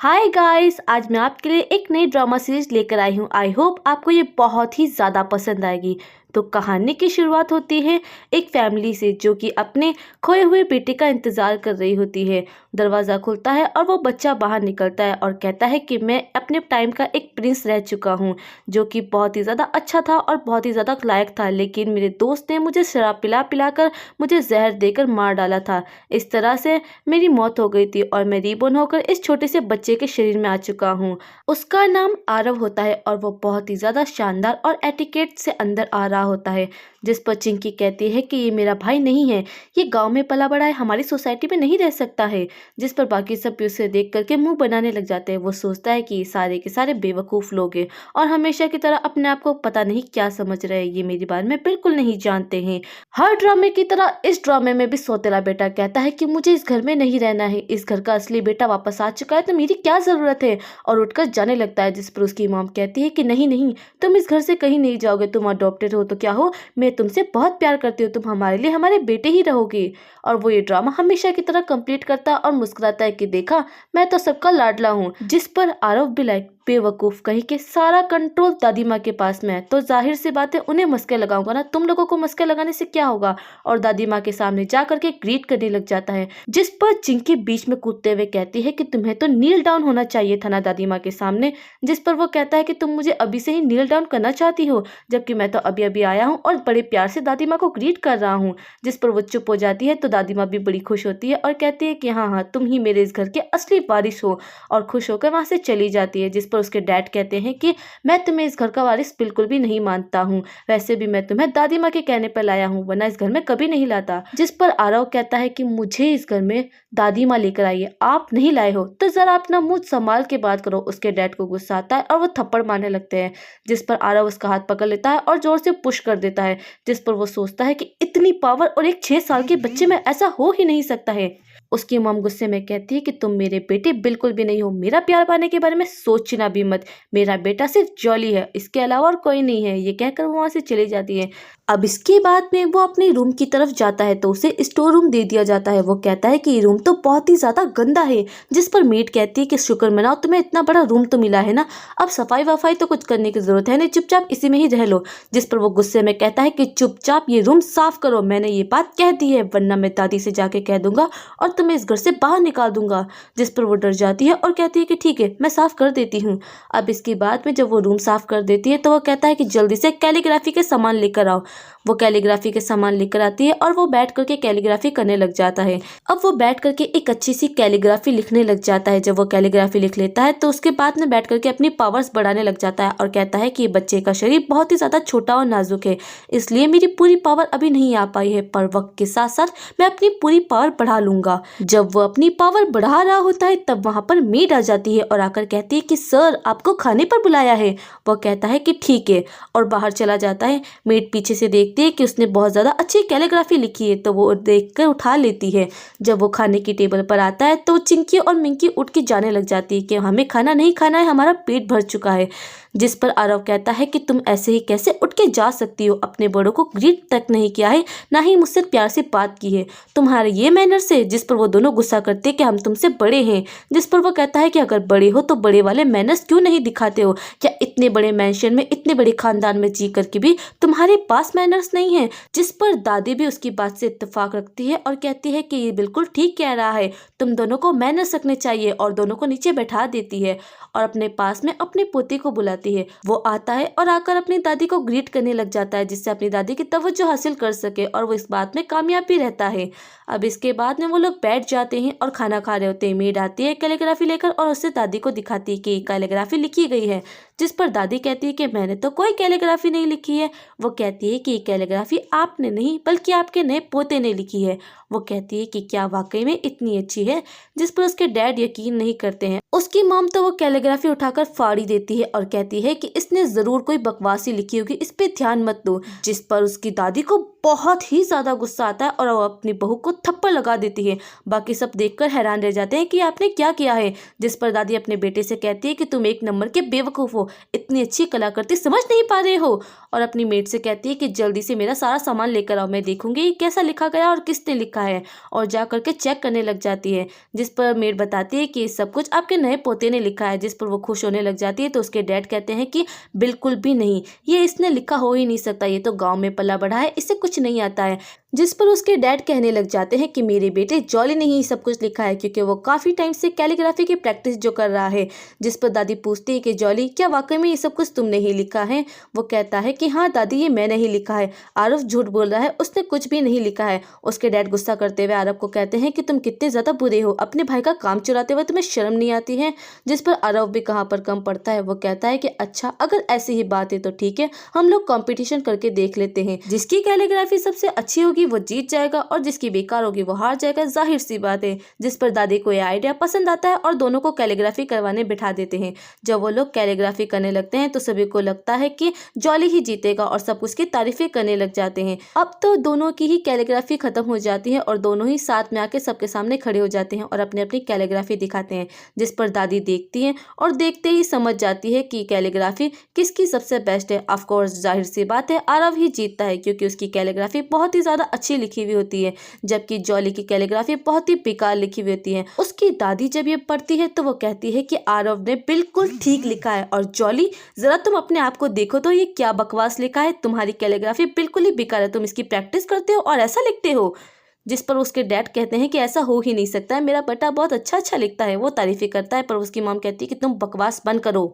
Hi guys, आज मैं आपके लिए एक नई ड्रामा सीरीज लेकर आई हूँ। आई होप आपको ये बहुत ही ज़्यादा पसंद आएगी। तो कहानी की शुरुआत होती है एक फैमिली से जो कि अपने खोए हुए बेटे का इंतज़ार कर रही होती है। दरवाज़ा खुलता है और वो बच्चा बाहर निकलता है और कहता है कि मैं अपने टाइम का एक प्रिंस रह चुका हूँ, जो कि बहुत ही ज़्यादा अच्छा था और बहुत ही ज़्यादा लायक था, लेकिन मेरे दोस्त ने मुझे शराब पिला पिला कर मुझे जहर देकर मार डाला था। इस तरह से मेरी मौत हो गई थी और मैं रीबोर्न होकर इस छोटे से बच्चे के शरीर में आ चुका हूँ। उसका नाम आरव होता है और वो बहुत ही ज़्यादा शानदार और एटिकेट से अंदर आ रहा होता है, जिस पर चिंकी कहती है कि ये मेरा भाई नहीं है, ये गांव में पला बड़ा है, हमारी सोसाइटी में नहीं रह सकता है। जिस पर बाकी सब भी उसे देख करके मुंह बनाने लग जाते हैं। वो सोचता है कि ये सारे के सारे बेवकूफ़ लोग हैं और हमेशा की तरह अपने आप को पता नहीं क्या समझ रहे हैं, ये मेरे बारे में बिल्कुल नहीं जानते हैं। हर ड्रामे की तरह इस ड्रामे में भी सौतेला बेटा कहता है कि मुझे इस घर में नहीं रहना है, इस घर का असली बेटा वापस आ चुका है तो मेरी क्या ज़रूरत है, और उठकर जाने लगता है। जिस पर उसकी मॉम कहती है कि नहीं नहीं, तुम इस घर से कहीं नहीं जाओगे, तुम अडॉप्टेड हो तो क्या हो, मैं तुमसे बहुत प्यार करती हूँ, तुम हमारे लिए हमारे बेटे ही रहोगे। और वो ये ड्रामा हमेशा की तरह कंप्लीट करता है और मुस्कुराता है कि देखा, मैं तो सबका लाडला हूँ। जिस पर आरव भी लाइक बेवकूफ़ कहीं के, सारा कंट्रोल दादी माँ के पास में है, तो जाहिर सी बात है उन्हें मस्के लगाऊंगा ना, तुम लोगों को मस्के लगाने से क्या होगा। और दादी माँ के सामने जा करके ग्रीट करने लग जाता है। जिस पर चिंकी बीच में कूदते हुए कहती है कि तुम्हें तो नील डाउन होना चाहिए था ना दादी माँ के सामने। जिस पर वो कहता है कि तुम मुझे अभी से ही नील डाउन करना चाहती हो, जबकि मैं तो अभी अभी आया हूँ और बड़े प्यार से दादी माँ को ग्रीट कर रहा हूँ। जिस पर वो चुप हो जाती है तो दादी माँ भी बड़ी खुश होती है और कहती है कि हाँ हाँ, तुम ही मेरे इस घर के असली वारिस हो, और खुश होकर वहाँ से चली जाती है। जिस पर उसके डैड कहते हैं कि मैं तुम्हें इस घर का वारिस बिल्कुल भी नहीं मानता हूँ, वैसे भी मैं तुम्हें दादी माँ के कहने पर लाया हूँ, वरना इस घर में कभी नहीं लाता। जिस पर आरव कहता है कि मुझे इस घर में दादी माँ लेकर आई है, आप नहीं लाए हो तो जरा अपना मुंह संभाल के बात करो। उसके डैड को गुस्सा आता है और वो थप्पड़ मारने लगते हैं। जिस पर आरव उसका हाथ पकड़ लेता है और जोर से पुश कर देता है। जिस पर वो सोचता है कि इतनी पावर और एक 6 साल के बच्चे में ऐसा हो ही नहीं सकता है। उसकी मॉम गुस्से में कहती है कि तुम मेरे बेटे बिल्कुल भी नहीं हो, मेरा प्यार पाने के बारे में सोचना भी मत, मेरा बेटा सिर्फ जॉली है, इसके अलावा और कोई नहीं है। ये कहकर वो वहाँ से चली जाती है। अब इसके बाद में वो अपने रूम की तरफ जाता है तो उसे स्टोर रूम दे दिया जाता है। वो कहता है कि ये रूम तो बहुत ही ज़्यादा गंदा है। जिस पर मेड कहती है कि शुक्र मनाओ, तुम्हें इतना बड़ा रूम तो मिला है ना, अब सफाई वफाई तो कुछ करने की ज़रूरत है नहीं, चुपचाप इसी में ही रह लो। जिस पर वो गुस्से में कहता है कि चुपचाप ये रूम साफ करो, मैंने ये बात कह दी है, वरना मैं दादी से जाके कह दूंगा और तुम्हें इस घर से बाहर निकाल दूंगा। जिस पर वो डर जाती है और कहती है कि ठीक है, मैं साफ कर देती हूँ। अब इसके बाद में जब वो रूम साफ कर देती है तो वो कहता है कि जल्दी से कैलीग्राफी के सामान लेकर आओ। वो कैलीग्राफी के सामान लेकर आती है और वो बैठ करके कैलीग्राफी करने लग जाता है। अब वो बैठ करके एक अच्छी सी कैलीग्राफी लिखने लग जाता है। जब वो कैलीग्राफी लिख लेता है तो उसके बाद में बैठ करके अपनी पावर्स बढ़ाने लग जाता है और कहता है कि ये बच्चे का शरीर बहुत ही ज़्यादा छोटा और नाजुक है, इसलिए मेरी पूरी पावर अभी नहीं आ पाई है, पर वक्त के साथ साथ मैं अपनी पूरी पावर बढ़ा लूंगा। जब वो अपनी पावर बढ़ा रहा होता है तब वहाँ पर मेड आ जाती है और आकर कहती है कि सर, आपको खाने पर बुलाया है। वो कहता है कि ठीक है और बाहर चला जाता है। मेड पीछे से देखती है कि उसने बहुत ज़्यादा अच्छी कैलीग्राफी लिखी है तो वो देखकर उठा लेती है। जब वो खाने की टेबल पर आता है तो चिंकी और मिंकी उठ के जाने लग जाती है कि हमें खाना नहीं खाना है, हमारा पेट भर चुका है। जिस पर आरव कहता है कि तुम ऐसे ही कैसे उठ के जा सकती हो, अपने बड़ों को ग्रीट तक नहीं किया है, ना ही मुझसे प्यार से बात की है, तुम्हारे ये मैनर्स है। जिस पर वो दोनों गुस्सा करते हैं कि हम तुमसे बड़े हैं। जिस पर वो कहता है कि अगर बड़े हो तो बड़े वाले मैनर्स क्यों नहीं दिखाते हो, क्या इतने बड़े मैंशन में इतने बड़े खानदान में जी करके भी तुम्हारे पास मैनर्स नहीं है। जिस पर दादी भी उसकी बात से इत्तेफाक रखती है और कहती है कि ये बिल्कुल ठीक कह रहा है, तुम दोनों को मैनर्स रखने चाहिए, और दोनों को नीचे बैठा देती है और अपने पास में अपने पोते को बुलाती है। वो आता है और आकर अपनी दादी को ग्रीट करने लग जाता है, जिससे अपनी दादी की तवज्जो हासिल कर सके, और वो इस बात में कामयाब भी रहता है। अब इसके बाद में वो लोग बैठ जाते हैं और खाना खा रहे होते हैं। मेड आती है कैलीग्राफी लेकर और उससे दादी को दिखाती है कि कैलीग्राफी लिखी गई है। जिस पर दादी कहती है कि मैंने तो कोई कैलीग्राफी नहीं लिखी है। वो कहती है कि ये कैलीग्राफी आपने नहीं बल्कि आपके नए पोते ने लिखी है। वो कहती है कि क्या वाकई में इतनी अच्छी है। जिस पर उसके डैड यकीन नहीं करते हैं। उसकी मॉम तो वो कैलीग्राफी उठाकर फाड़ी देती है और कहती कहती है कि इसने ज़रूर कोई बकवासी लिखी होगी, इस पे ध्यान मत दो। जिस पर उसकी दादी को बहुत ही ज़्यादा गुस्सा आता है और वो अपनी बहू को थप्पड़ लगा देती है। बाकी सब देखकर हैरान रह जाते हैं कि आपने क्या किया है। जिस पर दादी अपने बेटे से कहती है कि तुम एक नंबर के बेवकूफ़ हो, इतनी अच्छी कलाकृति समझ नहीं पा रहे हो। और अपनी मेड से कहती है कि जल्दी से मेरा सारा सामान लेकर आओ, मैं देखूंगी ये कैसा लिखा गया और किसने लिखा है। और जा करके चेक करने लग जाती है। जिस पर मेड बताती है कि सब कुछ आपके नए पोते ने लिखा है। जिस पर वो खुश होने लग जाती है तो उसके डैड कहते हैं कि बिल्कुल भी नहीं, ये इसने लिखा हो ही नहीं सकता, ये तो गाँव में पला बढ़ा है, इससे कुछ नहीं आता है। जिस पर उसके डैड कहने लग जाते हैं कि मेरे बेटे जॉली ने ही सब कुछ लिखा है, क्योंकि वो काफ़ी टाइम से कैलीग्राफी की प्रैक्टिस जो कर रहा है। जिस पर दादी पूछती है कि जॉली क्या वाकई में ये सब कुछ तुमने ही लिखा है। वो कहता है कि हाँ दादी, ये मैंने ही लिखा है। आरव झूठ बोल रहा है, उसने कुछ भी नहीं लिखा है। उसके डैड गुस्सा करते हुए आरव को कहते हैं कि तुम कितने ज़्यादा बुरे हो, अपने भाई का काम चुराते हुए तुम्हें शर्म नहीं आती है। जिस पर आरव भी कहाँ पर कम पड़ता है। वो कहता है कि अच्छा, अगर ऐसी ही बात है तो ठीक है, हम लोग कॉम्पिटिशन करके देख लेते हैं। जिसकी कैलीग्राफी सबसे अच्छी होगी वो जीत जाएगा और जिसकी बेकार होगी वो हार जाएगा, जाहिर सी बात है। जिस पर दादी को यह आइडिया पसंद आता है और दोनों को कैलीग्राफी करवाने बिठा देते हैं। जब वो लोग कैलीग्राफी करने लगते हैं तो सभी को लगता है कि जॉली ही जीतेगा और सब उसकी तारीफें करने लग जाते हैं। अब तो दोनों की ही कैलीग्राफी खत्म हो जाती है और दोनों ही साथ में आके सबके सामने खड़े हो जाते हैं और अपनी अपनी कैलीग्राफी दिखाते हैं। जिस पर दादी देखती है और देखते ही समझ जाती है कि कैलीग्राफी किसकी सबसे बेस्ट है। ऑफ कोर्स जाहिर सी बात है, आरव ही जीतता है, क्योंकि उसकी कैलीग्राफी बहुत ही ज्यादा अच्छी लिखी हुई होती है, जबकि जॉली की कैलीग्राफी बहुत ही बेकार लिखी हुई होती है। उसकी दादी जब ये पढ़ती है तो वो कहती है कि आरव ने बिल्कुल ठीक लिखा है और जॉली जरा तुम अपने आप को देखो तो ये क्या बकवास लिखा है, तुम्हारी कैलीग्राफी बिल्कुल ही बेकार है, तुम इसकी प्रैक्टिस करते हो और ऐसा लिखते हो। जिस पर उसके डैड कहते हैं कि ऐसा हो ही नहीं सकता है, मेरा बेटा बहुत अच्छा लिखता है। वो तारीफें करता है पर उसकी मॉम कहती है कि तुम बकवास बंद करो।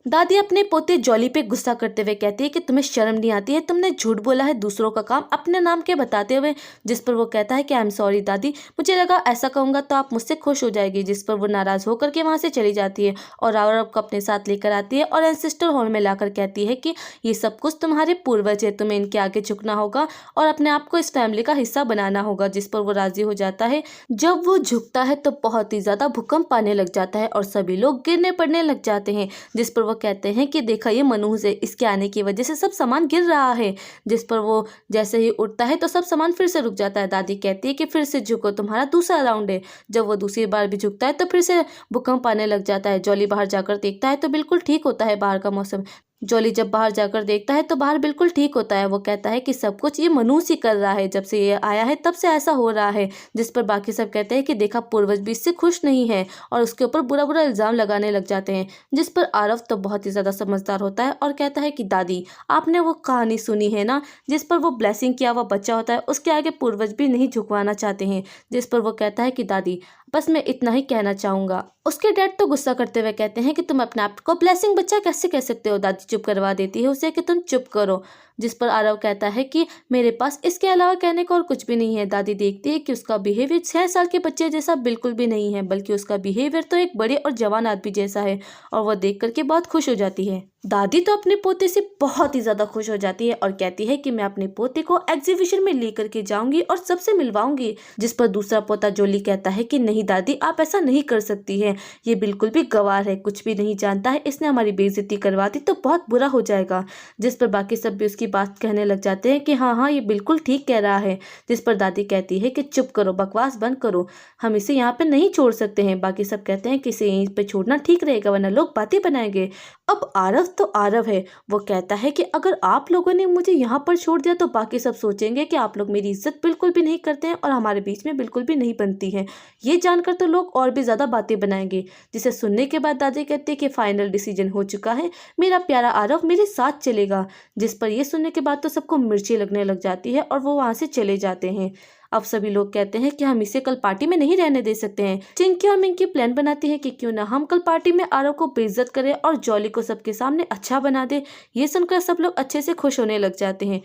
दादी अपने पोते जॉली पे गुस्सा करते हुए कहती है कि तुम्हें शर्म नहीं आती है, तुमने झूठ बोला है दूसरों का काम अपने नाम के बताते हुए। जिस पर वो कहता है कि आई एम सॉरी दादी, मुझे लगा ऐसा कहूँगा तो आप मुझसे खुश हो जाएगी। जिस पर वो नाराज होकर के वहाँ से चली जाती है और आरव को अपने साथ लेकर आती है और एंसेस्टर हॉल में लाकर कहती है कि ये सब कुछ तुम्हारे पूर्वज है, तुम्हें इनके आगे झुकना होगा और अपने आप को इस फैमिली का हिस्सा बनाना होगा। जिस पर वो राजी हो जाता है। जब वो झुकता है तो बहुत ही ज्यादा भूकंप आने लग जाता है और सभी लोग गिरने पड़ने लग जाते हैं। जिस पर वो कहते हैं कि देखा ये मनहूस है, इसके आने की वजह से सब सामान गिर रहा है। जिस पर वो जैसे ही उठता है तो सब सामान फिर से रुक जाता है। दादी कहती है कि फिर से झुको, तुम्हारा दूसरा राउंड है। जब वो दूसरी बार भी झुकता है तो फिर से भूकंप आने लग जाता है। जॉली बाहर जाकर देखता है तो बिल्कुल ठीक होता है बाहर का मौसम। जॉली जब बाहर जाकर देखता है तो बाहर बिल्कुल ठीक होता है। वो कहता है कि सब कुछ ये मनहूस ही कर रहा है, जब से ये आया है तब से ऐसा हो रहा है। जिस पर बाकी सब कहते हैं कि देखा पूर्वज भी इससे खुश नहीं है और उसके ऊपर बुरा बुरा इल्जाम लगाने लग जाते हैं। जिस पर आरव तो बहुत ही ज़्यादा समझदार होता है और कहता है कि दादी आपने वो कहानी सुनी है ना, जिस पर वो ब्लेसिंग किया हुआ बच्चा होता है, उसके आगे पूर्वज भी नहीं झुकवाना चाहते हैं। जिस पर वो कहता है कि दादी बस मैं इतना ही कहना चाहूँगा। उसके डैड तो गुस्सा करते हुए कहते हैं कि तुम अपने आप को ब्लेसिंग बच्चा कैसे कह सकते हो। दादी चुप करवा देती है उसे कि तुम चुप करो। जिस पर आरव कहता है कि मेरे पास इसके अलावा कहने को और कुछ भी नहीं है। दादी देखती है कि उसका बिहेवियर 6 साल के बच्चे जैसा बिल्कुल भी नहीं है, बल्कि उसका बिहेवियर तो एक बड़े और जवान आदमी जैसा है और वह देख करके बहुत खुश हो जाती है। दादी तो अपने पोते से बहुत ही ज़्यादा खुश हो जाती है और कहती है कि मैं अपने पोते को एग्जीबिशन में लेकर के जाऊंगी और सबसे मिलवाऊंगी। जिस पर दूसरा पोता जॉली कहता है कि नहीं दादी आप ऐसा नहीं कर सकती हैं, ये बिल्कुल भी गवार है, कुछ भी नहीं जानता है, इसने हमारी बेइज्जती करवा दी तो बहुत बुरा हो जाएगा। जिस पर बाकी सब भी उसकी बात कहने लग जाते हैं कि हाँ हाँ ये बिल्कुल ठीक कह रहा है। जिस पर दादी कहती है कि चुप करो, बकवास बंद करो, हम इसे यहाँ पे नहीं छोड़ सकते हैं। बाकी सब कहते हैं कि इसे यहीं पे छोड़ना ठीक रहेगा वरना लोग बातें बनाएंगे। अब आरव तो आरव है, वो कहता है कि अगर आप लोगों ने मुझे यहाँ पर छोड़ दिया तो बाकी सब सोचेंगे कि आप लोग मेरी इज्जत बिल्कुल भी नहीं करते हैं और हमारे बीच में बिल्कुल भी नहीं बनती है। ये जानकर तो लोग और भी ज़्यादा बातें बनाएंगे। जिसे सुनने के बाद दादी कहती है कि फाइनल डिसीजन हो चुका है, मेरा प्यारा आरव मेरे साथ चलेगा। जिस पर यह सुनने के बाद तो सबको मिर्ची लगने लग जाती है और वो वहाँ से चले जाते हैं। अब सभी लोग कहते हैं कि हम इसे कल पार्टी में नहीं रहने दे सकते हैं। चिंकी और मिंकी प्लान बनाती है कि क्यों ना हम कल पार्टी में आरव को बेइज्जत करें और जॉली को सबके सामने अच्छा बना दे। ये सुनकर सब लोग अच्छे से खुश होने लग जाते हैं।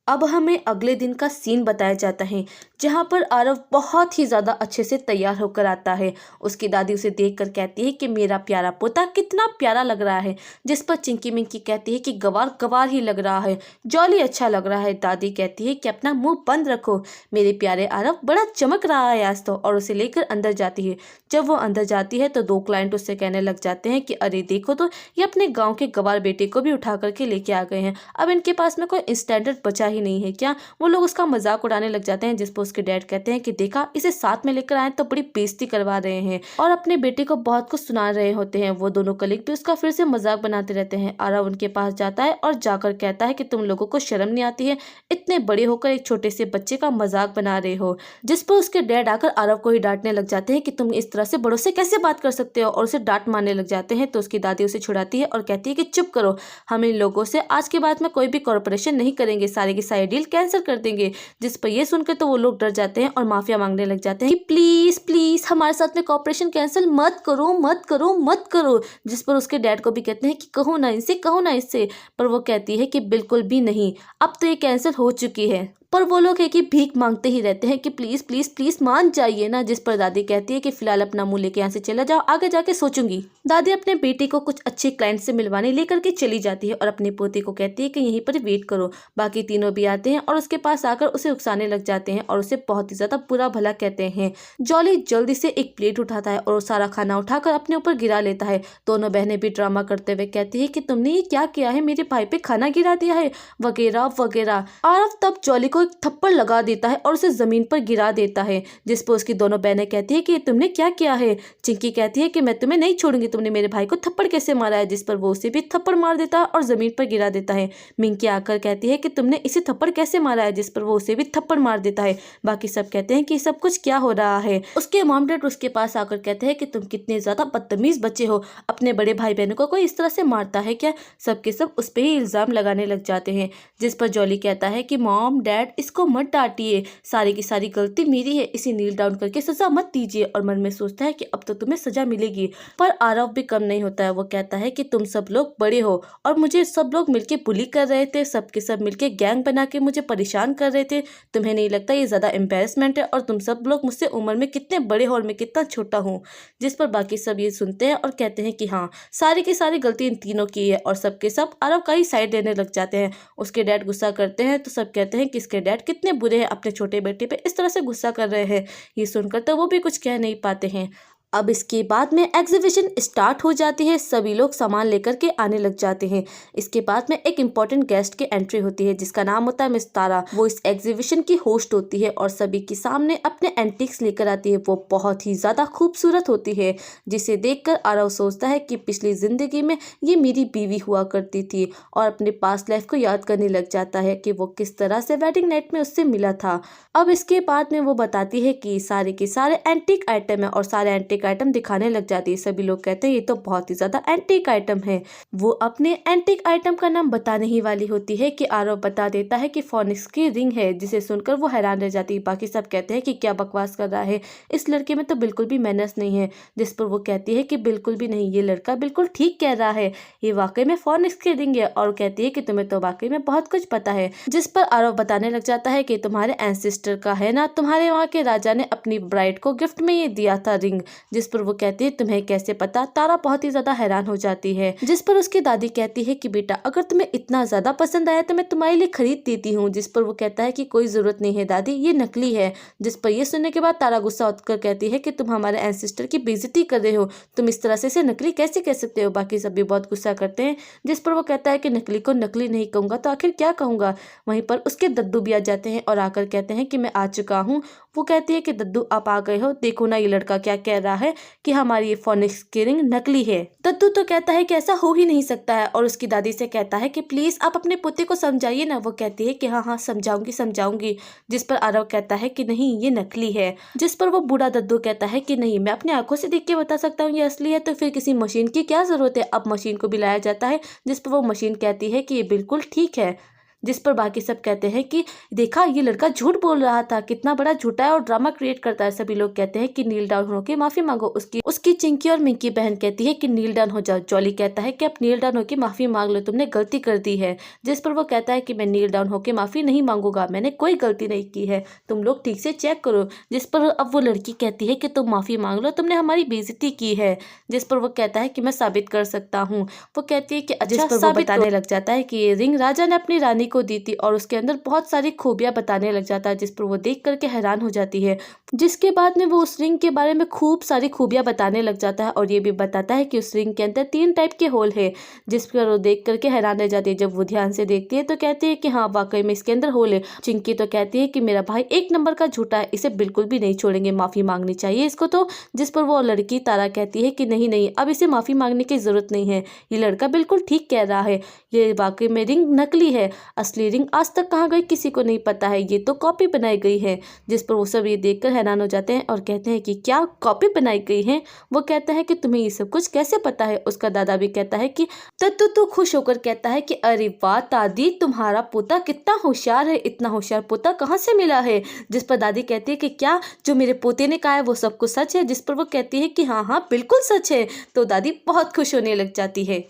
अब हमें अगले दिन का सीन बताया जाता है, जहाँ पर आरव बहुत ही ज़्यादा अच्छे से तैयार होकर आता है। उसकी दादी उसे देखकर कहती है कि मेरा प्यारा पोता कितना प्यारा लग रहा है, जिस पर चिंकी मिंकी कहती है कि गवार गवार ही लग रहा है, जॉली अच्छा लग रहा है। दादी कहती है कि अपना मुंह बंद रखो, मेरे प्यारे आरव बड़ा चमक रहा है आज तो, और उसे लेकर अंदर जाती है। जब वो अंदर जाती है तो 2 क्लाइंट उससे कहने लग जाते हैं कि अरे देखो तो, ये अपने गाँव के गवार बेटे को भी उठा करके लेके आ गए हैं, अब इनके पास में कोई स्टैंडर्ड बचा ही नहीं है क्या। वो लोग उसका मजाक उड़ाने लग जाते हैं, जिस पर उसके डैड कहते हैं कि देखा, इसे साथ में लेकर आए तो बड़ी बेइज्जती करवा रहे हैं, और अपने बेटे को बहुत कुछ सुना रहे होते हैं। वो दोनों कलीग भी उसका फिर से मजाक बनाते रहते हैं। आरव उनके पास जाता है और जाकर कहता है कि तुम लोगों को शर्म नहीं आती है, इतने बड़े होकर एक छोटे से बच्चे का मजाक बना रहे हो। जिस पर उसके डैड आकर आरव को ही डांटने लग जाते हैं कि तुम इस तरह से बड़ों से कैसे बात कर सकते हो, और उसे डांट मारने लग जाते हैं। तो उसकी दादी उसे छुड़ाती है और कहती है कि चुप करो, हम इन लोगों से आज के बाद में कोई भी कॉर्पोरेशन नहीं करेंगे, सारे की सारी डील कैंसिल कर देंगे। जिस पर ये सुनकर तो वो लोग डर जाते हैं और माफिया मांगने लग जाते हैं कि प्लीज प्लीज हमारे साथ में कॉर्पोरेशन कैंसिल मत करो मत करो मत करो। जिस पर उसके डैड को भी कहते हैं कि कहो ना इनसे, कहो ना इससे, पर वो कहती है कि बिल्कुल भी नहीं, अब तो ये कैंसिल हो चुकी है। पर वो लोग है कि भीख मांगते ही रहते हैं कि प्लीज प्लीज प्लीज मान जाइए ना। जिस पर दादी कहती है कि फिलहाल अपना मुंह लेके यहाँ से चला जाओ, आगे जाके सोचूंगी। दादी अपने बेटे को कुछ अच्छे क्लाइंट से मिलवाने लेकर के चली जाती है और अपने पोते को कहती है कि यहीं पर वेट करो। बाकी तीनों भी आते हैं और उसके पास आकर उसे उकसाने लग जाते हैं और उसे बहुत ही ज्यादा बुरा भला कहते हैं। जॉली जल्दी से एक प्लेट उठाता है और वो सारा खाना उठाकर अपने ऊपर गिरा लेता है। दोनों बहनें भी ड्रामा करते हुए कहती है कि तुमने ये क्या किया है, मेरे भाई पे खाना गिरा दिया है, वगैरह वगैरह। आरव तब जॉली को एक थप्पड़ लगा देता है और उसे जमीन पर गिरा देता है। जिस पर उसकी दोनों बहनें कहती है कि तुमने क्या किया है। चिंकी कहती है कि मैं तुम्हें नहीं छोड़ूंगी, तुमने मेरे भाई को थप्पड़ कैसे मारा है। जिस पर वो उसे भी थप्पड़ मार देता है और जमीन पर गिरा देता है। मिंकी आकर कहती है कि तुमने इसे थप्पड़ कैसे मारा है। जिस पर वो उसे भी थप्पड़ मार देता है। बाकी सब कहते हैं कि सब कुछ क्या हो रहा है। उसके मॉम डैड उसके पास आकर कहते हैं कि तुम कितने ज्यादा बदतमीज बच्चे हो, अपने बड़े भाई बहनों को कोई इस तरह से मारता है क्या। सबके सब उस पर ही इल्जाम लगाने लग जाते हैं। जिस पर जॉली कहता है कि मॉम डैड इसको मत डांटिए, सारी की सारी गलती मेरी है, इसे नील डाउन करके सजा मत दीजिए। और मन में सोचता है कि अब तो तुम्हें सजा मिलेगी। पर आरव भी कम नहीं होता है। वो कहता है कि तुम सब लोग बड़े हो और मुझे सब लोग मिलके बुली कर रहे थे, सबके सब मिलके गैंग बना के मुझे परेशान कर रहे थे। तुम्हें नहीं लगता ये ज्यादा एम्बेरसमेंट है, और तुम सब लोग मुझसे उम्र में कितने बड़े हो और मैं कितना छोटा हूँ। जिस पर बाकी सब ये सुनते हैं और कहते हैं कि हाँ, सारी की सारी गलती इन तीनों की है, और सबके सब आरव का ही साइड लेने लग जाते हैं। उसके डैड गुस्सा करते हैं तो सब कहते हैं कि इसके डैड कितने बुरे हैं, अपने छोटे बेटे पे इस तरह से गुस्सा कर रहे हैं। ये सुनकर तो वो भी कुछ कह नहीं पाते हैं। अब इसके बाद में एग्जीबिशन स्टार्ट हो जाती है, सभी लोग सामान लेकर के आने लग जाते हैं। इसके बाद में एक इम्पॉर्टेंट गेस्ट की एंट्री होती है, जिसका नाम होता है मिस तारा। वो इस एग्जीबिशन की होस्ट होती है और सभी के सामने अपने एंटिक्स लेकर आती है। वो बहुत ही ज़्यादा खूबसूरत होती है, जिसे देखकर आरव सोचता है कि पिछली ज़िंदगी में ये मेरी बीवी हुआ करती थी, और अपने पास्ट लाइफ को याद करने लग जाता है कि वो किस तरह से वेडिंग नाइट में उससे मिला था। अब इसके बाद में वो बताती है कि सारे के सारे एंटिक आइटम है, और सारे एंटिक आइटम दिखाने लग जाती है। सभी लोग कहते हैं ये तो बहुत ही ज्यादा एंटीक आइटम है। वो अपने एंटीक आइटम का नाम बताने ही वाली होती है कि आरव बता देता है कि फोनिक्स की रिंग है, जिसे सुनकर वो हैरान रह जाती है। बाकी सब कहते हैं कि क्या बकवास कर रहा है, इस लड़के में तो बिल्कुल भी मैनर्स नहीं है। जिस पर वो कहती है कि बिल्कुल भी नहीं, ये लड़का बिल्कुल ठीक कह रहा है, ये वाकई में फोनिक्स की रिंग है। और कहती है कि तुम्हें तो वाकई में बहुत कुछ पता है। जिस पर आरव बताने लग जाता है कि तुम्हारे एंसेस्टर का है ना, तुम्हारे वहाँ के राजा ने अपनी ब्राइड को गिफ्ट में ये दिया था रिंग। जिस पर वो कहती है तुम्हें कैसे पता। तारा बहुत ही ज्यादा हैरान हो जाती है। जिस पर उसकी दादी कहती है कि बेटा अगर तुम्हें इतना ज्यादा पसंद आया तो मैं तुम्हारे लिए खरीद देती हूँ। जिस पर वो कहता है कि कोई जरूरत नहीं है दादी, ये नकली है। जिस पर ये सुनने के बाद तारा गुस्सा होकर कहती है कि तुम हमारे एंसेस्टर की बेइज्जती कर रहे हो, तुम इस तरह से इसे नकली कैसे कह सकते हो। बाकी सब भी बहुत गुस्सा करते हैं। जिस पर वो कहता है कि नकली को नकली नहीं कहूंगा तो आखिर क्या कहूंगा। वहीं पर उसके दद्दू भी आ जाते हैं और आकर कहते हैं कि मैं आ चुका हूँ। वो कहती है कि दद्दू आप आ गए हो, देखो ना ये लड़का क्या कह रहा है कि हमारी ये फोनिक्स की रिंग नकली है। दद्दू तो कहता है कि ऐसा हो ही नहीं सकता है, और उसकी दादी से कहता है कि प्लीज आप अपने पोते को समझाइए ना। वो कहती है कि हाँ हाँ समझाऊंगी समझाऊंगी। जिस पर आरव कहता है कि नहीं ये नकली है। जिस पर वो बूढ़ा दद्दू कहता है कि नहीं, मैं अपनी आंखों से देख के बता सकता हूँ ये असली है, तो फिर किसी मशीन की क्या जरूरत है। अब मशीन को भी लाया जाता है, जिस पर वो मशीन कहती है कि ये बिल्कुल ठीक है। जिस पर बाकी सब कहते हैं कि देखा ये लड़का झूठ बोल रहा था, कितना बड़ा झूठा है और ड्रामा क्रिएट करता है। सभी लोग कहते हैं कि नील डाउन होकर माफी मांगो। उसकी चिंकी और मिंकी बहन कहती है कि नील डाउन हो जाओ। जॉली कहता है कि अब नील डाउन होकर माफी मांग लो, तुमने गलती कर दी है। जिस पर वो कहता है कि मैं नील डाउन होकर माफी नहीं मांगूंगा, मैंने कोई गलती नहीं की है, तुम लोग ठीक से चेक करो। जिस पर अब वो लड़की कहती है कि तुम माफी मांग लो, तुमने हमारी बेइज्जती की है। जिस पर वो कहता है कि मैं साबित कर सकता हूँ। वो कहती है कि अच्छा, पर वो बताने लग जाता है कि ये रिंग राजा ने अपनी रानी को दी थी और उसके अंदर बहुत सारी खूबियां बताने लग जाता है। जिस पर वो देख करके हैरान हो जाती है। जिसके बाद में वो उस रिंग के बारे में खूब सारी खूबियां बताने लग जाता है और ये भी बताता है कि उस रिंग के अंदर 3 टाइप के होल है। जिस पर वो देख करके हैरान रह जाती है। जब वो ध्यान से देखती है तो कहती है कि हाँ, वाकई में इसके अंदर होल है। चिंकी तो कहती है कि मेरा भाई 1 नंबर का झूठा है, इसे बिल्कुल भी नहीं छोड़ेंगे, माफी मांगनी चाहिए इसको तो। जिस पर वो लड़की तारा कहती है कि नहीं नहीं, अब इसे माफी मांगने की जरूरत नहीं है, ये लड़का बिल्कुल ठीक कह रहा है, ये वाकई में रिंग नकली है, असली रिंग आज तक कहाँ गई किसी को नहीं पता है, ये तो कॉपी बनाई गई है। जिस पर वो सब ये देखकर हैरान हो जाते हैं और कहते हैं कि क्या कॉपी बनाई गई है। वो कहता है कि तुम्हें ये सब कुछ कैसे पता है। उसका दादा भी कहता है कि तो खुश होकर कहता है कि अरे वाह दादी, तुम्हारा पोता कितना होशियार है, इतना होशियार पोता कहाँ से मिला है। जिस पर दादी कहती है कि क्या जो मेरे पोते ने कहा है वो सब कुछ सच है। जिस पर वो कहती है कि हाँ हाँ बिल्कुल सच है। तो दादी बहुत खुश होने लग जाती है।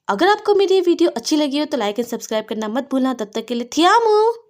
अगर आपको मेरी वीडियो अच्छी लगी हो तो लाइक एंड सब्सक्राइब करना मत भूलना। तब तक के लिए थियामू।